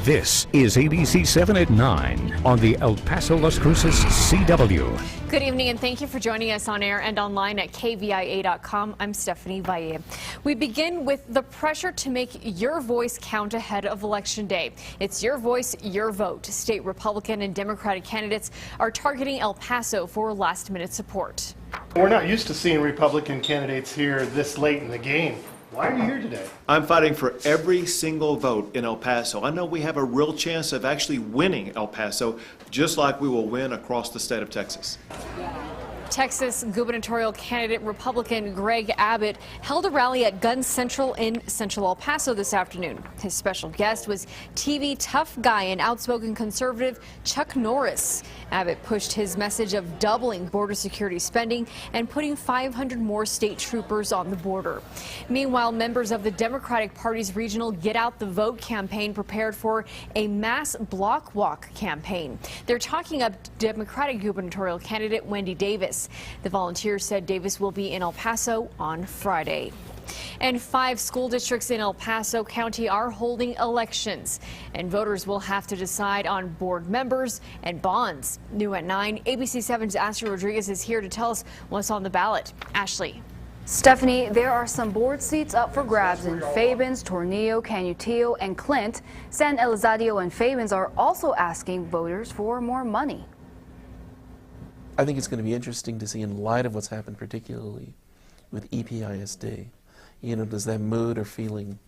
This is ABC-7 at 9 on the El Paso Las Cruces CW. Good evening and thank you for joining us on air and online at KVIA.com. I'm Stephanie Valle. We begin with the pressure to make your voice count ahead of Election Day. It's your voice, your vote. State Republican and Democratic candidates are targeting El Paso for last-minute support. We're not used to seeing Republican candidates here this late in the game. Why are you here today? I'm fighting for every single vote in El Paso. I know we have a real chance of actually winning El Paso, just like we will win across the state of Texas. Texas gubernatorial candidate Republican Greg Abbott held a rally at Gun Central in Central El Paso this afternoon. His special guest was TV tough guy and outspoken conservative Chuck Norris. Abbott pushed his message of doubling border security spending and putting 500 more state troopers on the border. Meanwhile, members of the Democratic Party's regional Get Out the Vote campaign prepared for a mass block walk campaign. They're talking up Democratic gubernatorial candidate Wendy Davis. The volunteers said Davis will be in El Paso on Friday. And 5 school districts in El Paso County are holding elections, and voters will have to decide on board members and bonds. New at 9, ABC-7's Ashley Rodriguez is here to tell us what's on the ballot. Ashley. Stephanie, there are some board seats up for grabs in Fabens, Tornillo, Canutillo, and Clint. San Elizario and Fabens are also asking voters for more money. I think it's going to be interesting to see, in light of what's happened, particularly with EPISD. You know, does that mood or feeling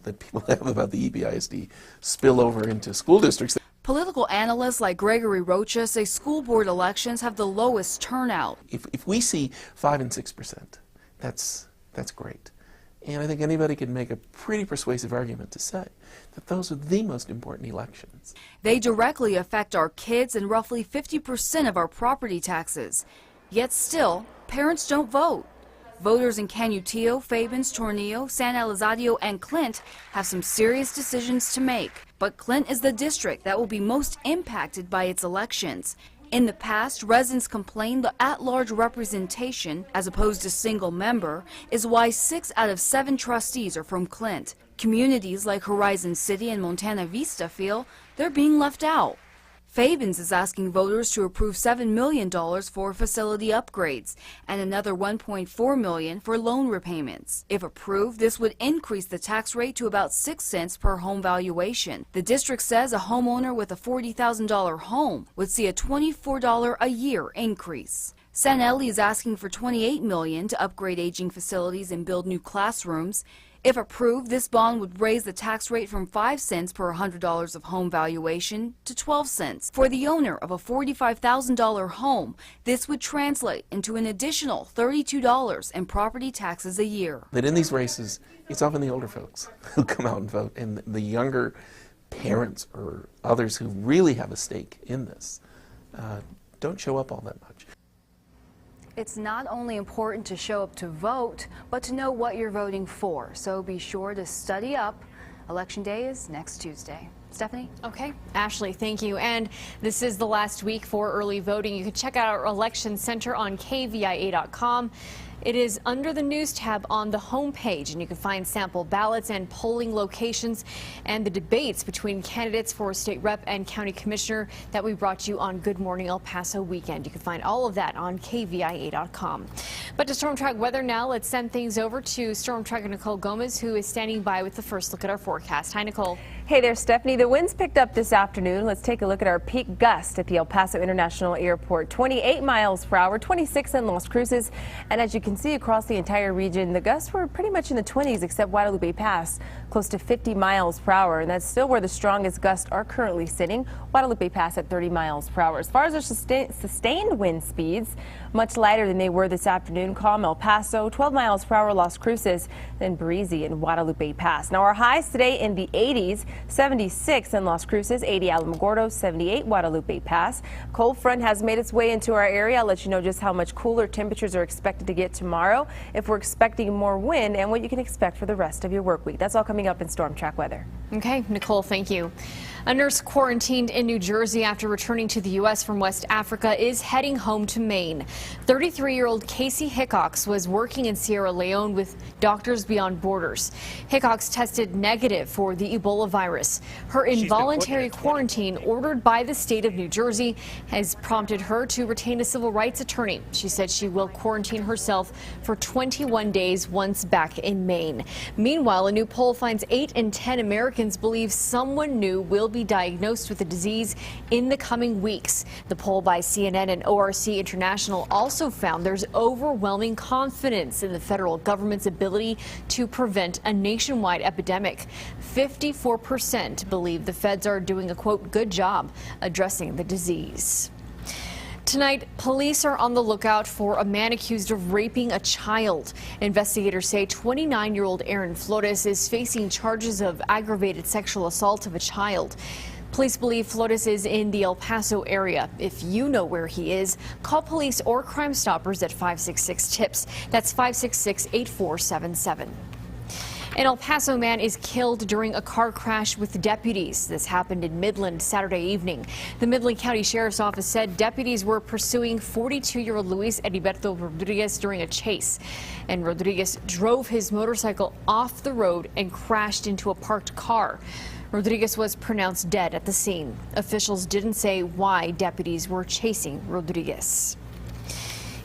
that people have about the EPISD spill over into school districts? Political analysts like Gregory Rocha say school board elections have the lowest turnout. If we see 5 and 6%, that's great. And I think anybody can make a pretty persuasive argument to say that those are the most important elections. They directly affect our kids and roughly 50% of our property taxes. Yet still, parents don't vote. Voters in Canutillo, Fabens, Tornillo, San Elizario, and Clint have some serious decisions to make. But Clint is the district that will be most impacted by its elections. In the past, residents complained the at-large representation, as opposed to single member, is why 6 out of 7 trustees are from Clint. Communities like Horizon City and Montana Vista feel they're being left out. Fabens is asking voters to approve $7 million for facility upgrades and another $1.4 million for loan repayments. If approved, this would increase the tax rate to about 6 cents per home valuation. The district says a homeowner with a $40,000 home would see a $24 a year increase. San Eli is asking for $28 million to upgrade aging facilities and build new classrooms. If approved, this bond would raise the tax rate from 5 cents per $100 of home valuation to 12 cents. For the owner of a $45,000 home, this would translate into an additional $32 in property taxes a year. That in these races, it's often the older folks who come out and vote, and the younger parents or others who really have a stake in this don't show up all that much. It's not only important to show up to vote, but to know what you're voting for. So be sure to study up. Election Day is next Tuesday. Stephanie? Okay. Ashley, thank you. And this is the last week for early voting. You can check out our election center on KVIA.com. It is under the news tab on the homepage, and you can find sample ballots and polling locations and the debates between candidates for state rep and county commissioner that we brought you on Good Morning El Paso weekend. You can find all of that on KVIA.com. But to Stormtrack Weather now, let's send things over to Stormtracker Nicole Gomez, who is standing by with the first look at our forecast. Hi, Nicole. Hey there, Stephanie. The winds picked up this afternoon. Let's take a look at our peak gust at the El Paso International Airport. 28 miles per hour, 26 in Las Cruces. And as you can see across the entire region, the gusts were pretty much in the 20s except Guadalupe Pass, close to 50 miles per hour. And that's still where the strongest gusts are currently sitting. Guadalupe Pass at 30 miles per hour. As far as our sustained wind speeds, much lighter than they were this afternoon. Calm El Paso, 12 miles per hour Las Cruces, then breezy in Guadalupe Pass. Now our highs today in the 80s. 76 in Las Cruces, 80 Alamogordo, 78 Guadalupe Pass. Cold front has made its way into our area. I'll let you know just how much cooler temperatures are expected to get tomorrow, if we're expecting more wind, and what you can expect for the rest of your work week. That's all coming up in Stormtrack Weather. Okay, Nicole, thank you. A nurse quarantined in New Jersey after returning to the U.S. from West Africa is heading home to Maine. 33-year-old Casey Hickox was working in Sierra Leone with Doctors Beyond Borders. Hickox tested negative for the Ebola virus. Her involuntary quarantine ordered by the state of New Jersey has prompted her to retain a civil rights attorney. She said she will quarantine herself for 21 days once back in Maine. Meanwhile, a new poll finds 8 in 10 Americans believe someone new will be diagnosed with the disease in the coming weeks. The poll by CNN and ORC International also found there's overwhelming confidence in the federal government's ability to prevent a nationwide epidemic. 54% believe the feds are doing a, quote, good job addressing the disease. Tonight, police are on the lookout for a man accused of raping a child. Investigators say 29-year-old Aaron Flores is facing charges of aggravated sexual assault of a child. Police believe Flores is in the El Paso area. If you know where he is, call police or Crime Stoppers at 566-TIPS. That's 566-8477. An El Paso man is killed during a car crash with deputies. This happened in Midland Saturday evening. The Midland County Sheriff's Office said deputies were pursuing 42-year-old Luis Heriberto Rodriguez during a chase. And Rodriguez drove his motorcycle off the road and crashed into a parked car. Rodriguez was pronounced dead at the scene. Officials didn't say why deputies were chasing Rodriguez.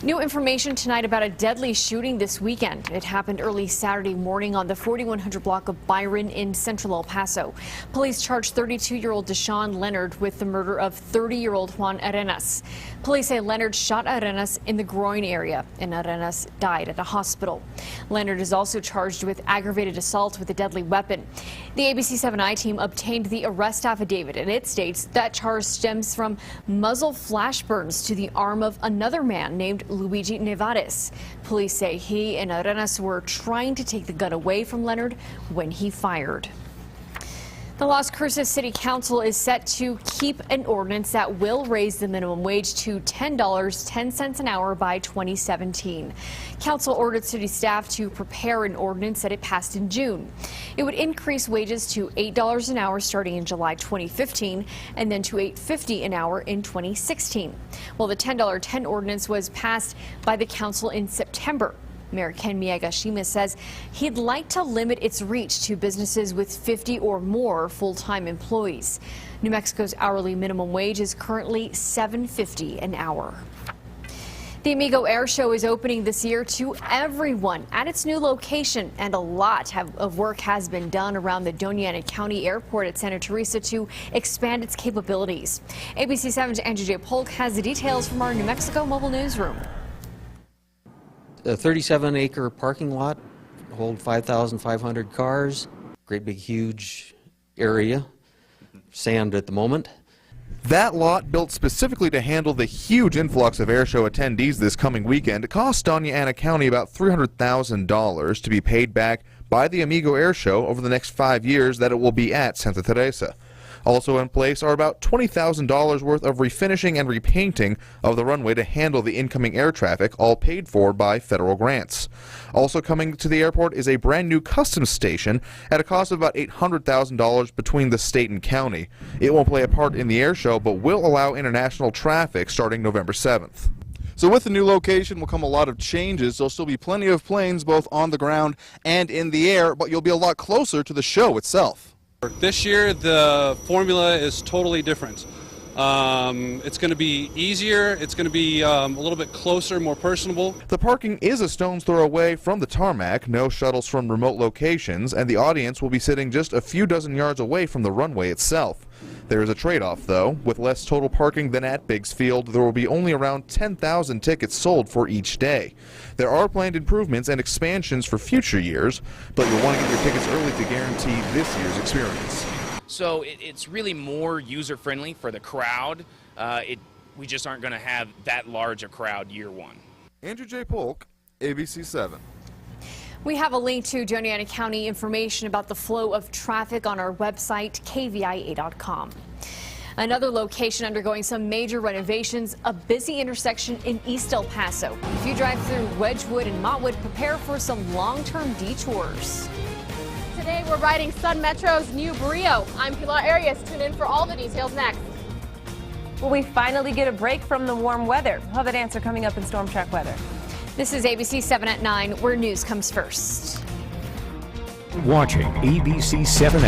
New information tonight about a deadly shooting this weekend. It happened early Saturday morning on the 4100 block of Byron in central El Paso. Police charged 32-year-old Deshaun Leonard with the murder of 30-year-old Juan Arenas. Police say Leonard shot Arenas in the groin area, and Arenas died at a hospital. Leonard is also charged with aggravated assault with a deadly weapon. The ABC-7 team obtained the arrest affidavit, and it states that charge stems from muzzle flash burns to the arm of another man named Luigi Nevares. Police say he and Arenas were trying to take the gun away from Leonard when he fired. The Las Cruces City Council is set to keep an ordinance that will raise the minimum wage to $10.10 an hour by 2017. Council ordered city staff to prepare an ordinance that it passed in June. It would increase wages to $8 an hour starting in July 2015 and then to $8.50 an hour in 2016. Well, the $10.10 ordinance was passed by the council in September. Mayor Ken Miyagashima says he'd like to limit its reach to businesses with 50 or more full-time employees. New Mexico's hourly minimum wage is currently $7.50 an hour. The Amigo Air Show is opening this year to everyone at its new location, and a lot of work has been done around the Doña Ana County Airport at Santa Teresa to expand its capabilities. ABC-7's Andrew J. Polk has the details from our New Mexico mobile newsroom. A 37-acre parking lot, hold 5,500 cars, great big huge area, sand at the moment. That lot, built specifically to handle the huge influx of airshow attendees this coming weekend, cost Doña Ana County about $300,000 to be paid back by the Amigo Air Show over the next 5 years that it will be at Santa Teresa. Also in place are about $20,000 worth of refinishing and repainting of the runway to handle the incoming air traffic, all paid for by federal grants. Also coming to the airport is a brand new customs station at a cost of about $800,000 between the state and county. It won't play a part in the air show, but will allow international traffic starting November 7th. So with the new location will come a lot of changes. There'll still be plenty of planes both on the ground and in the air, but you'll be a lot closer to the show itself. This year the formula is totally different. It's going to be easier, it's going to be a little bit closer, more personable. The parking is a stone's throw away from the tarmac, no shuttles from remote locations, and the audience will be sitting just a few dozen yards away from the runway itself. There is a trade-off, though. With less total parking than at Biggs Field, there will be only around 10,000 tickets sold for each day. There are planned improvements and expansions for future years, but you'll want to get your tickets early to guarantee this year's experience. So it's really more user-friendly for the crowd. We just aren't going to have that large a crowd year one. Andrew J. Polk, ABC-7. We have a link to Doña Ana County information about the flow of traffic on our website, KVIA.com. Another location undergoing some major renovations, a busy intersection in East El Paso. If you drive through Wedgwood and Montwood, prepare for some long-term detours. Today we're riding Sun Metro's new Brio. I'm Pilar Arias. Tune in for all the details next. Will we finally get a break from the warm weather? We'll have that answer coming up in Stormtrack Weather. This is ABC 7 at 9, where news comes first. Watching ABC 7